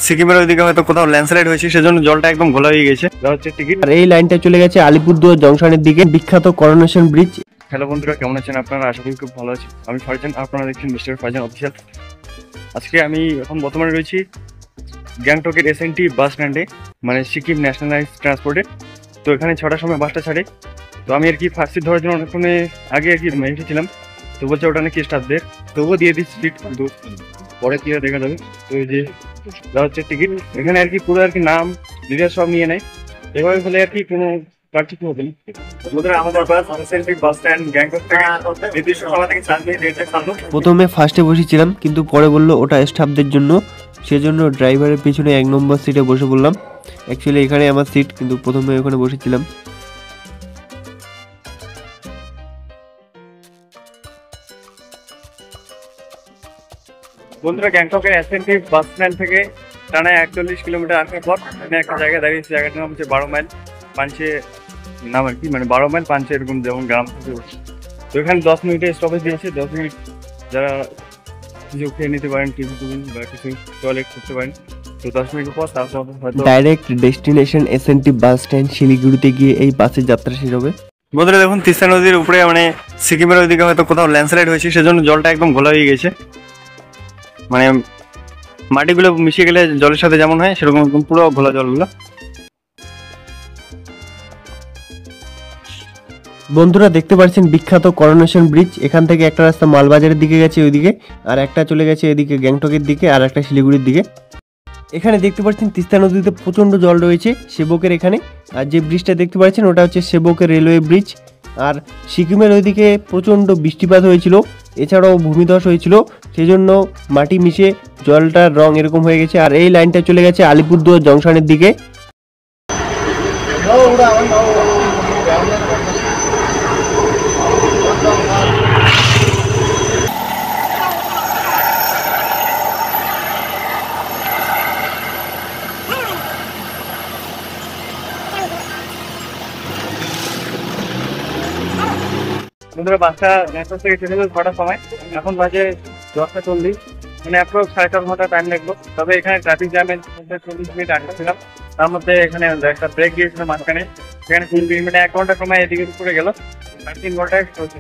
সিকিমের ওইদিকে হয়তো কোথাও ল্যান্ডস্লাইড হয়েছে, সেজন্য জলটা একদম ঘোলা হয়ে গেছে। হচ্ছে টিকিট। আর এই লাইনটা চলে গেছে আলিপুরদুয়ার জংশনের দিকে, বিখ্যাত করোনেশন ব্রিজ। হ্যালো বন্ধুরা, কেমন আছেন আপনারা? আশা করি খুব ভালো আছি। আমি ফারজান, আপনারা দেখছেন মিস্টার ফারজান অফিসিয়াল। আজকে আমি এখন বর্তমানে রয়েছি গ্যাংটকের এসএনটি বাস স্ট্যান্ডে, মানে সিকিম ন্যাশনালাইজ ট্রান্সপোর্টে। তো এখানে 6টার সময় বাসটা ছাড়ে। তো আমি আর কি ফার্স্ট সিট ধরার জন্য অনেকক্ষণে আগে আর কি এসেছিলাম। তো বলছে ওটা নাকি স্টাফদের, তবুও দিয়ে দিচ্ছি সিট, কিন্তু পরে কি দেখা যাবে। তো এই যে দেওয়া হচ্ছে টিকিট, এখানে আর কি পুরো আর কি নাম ডিটেলস সব নিয়ে নেয়। এভাবে হলে আর কি কোনো পার্থক্য হবে না। আমাদের বাস স্ট্যান্ড গ্যাংটক থেকে নির্দিষ্ট সময় থেকে 4 মিনিট লেট থাকলো। প্রথমে ফার্স্টে বসেছিলাম, কিন্তু পরে বললো ওটা স্টাফদের জন্য, সেজন্য ড্রাইভারের পিছনে 1 নম্বর সিটে বসে পড়লাম। অ্যাকচুয়ালি এখানে আমার সিট, কিন্তু প্রথমে ওখানে বসেছিলাম। বন্ধুরা, গ্যাংটকের এসএনটি বাস স্ট্যান্ড থেকে টানা 41 কিলোমিটার আসার পর এখানে একটা জায়গায় দাঁড়িয়েছে। জায়গাটার নাম হচ্ছে 12 মাইল পাঞ্চে নাম আর কি, মানে 12 মাইল পাঞ্চে, এরকম যেমন গ্রাম থেকে। তো এখানে 10 মিনিটের স্টপেজ দিয়েছে। 10 মিনিট যারা কিছু খেয়ে নিতে পারেন, টিভি বা কিছু টয়লেট করতে পারেন। তো 10 মিনিট পর তারপর হয়তো direct destination SNT bus stand শিলিগুড়িতে গিয়ে এই বাসের যাত্রা শেষ হবে। বন্ধুরা দেখুন, তিস্তা নদীর উপরে মানে সিকিমের ওইদিকে হয়তো কোথাও ল্যান্ডস্লাইড হয়েছে, সেজন্য জলটা একদম ঘোলা হয়ে গেছে। মানে মাটিগুলো মিশে গেলে জলের সাথে যেমন হয়, সেরকম একদম পুরো ঘোলা জলগুলো। বন্ধুরা দেখতে পাচ্ছেন বিখ্যাত করোনেশন ব্রিজ। এখান থেকে একটা রাস্তা মালবাজারের দিকে গেছে ওইদিকে, আর একটা চলে গেছে এদিকে গ্যাংটকের দিকে, আর একটা শিলিগুড়ির দিকে। এখানে দেখতে পাচ্ছেন তিস্তা নদীতে প্রচণ্ড জল রয়েছে সেবকের এখানে। আর যে ব্রিজটা দেখতে পাচ্ছেন ওটা হচ্ছে সেবকের রেলওয়ে ব্রিজ। আর সিকিমের ওইদিকে প্রচণ্ড বৃষ্টিপাত হয়েছিল, এছাড়াও ভূমিধস হয়েছিল, সেজন্য মাটি মিশে জলটার রং এরকম হয়ে গেছে। আর এই লাইনটা চলে গেছে আলিপুরদুয়ার জংশনের দিকে। বন্ধুরা, বাসটা গ্যাংটক থেকে চলে গেল 6টার সময়। এখন বাজে 10টা 40, মানে অ্যাপ্রক্স 4.5 ঘন্টা টাইম লাগলো। তবে এখানে ট্রাফিক জ্যামের মধ্যে 40 মিনিট আটকা ছিলাম। তার মধ্যে এখানে একটা ব্রেক দিয়েছিল মাঝখানে, সেখানে 3 মিনিট, 1 ঘন্টা সময় এদিকে উপরে গেল। 3 ঘন্টায় চলছে।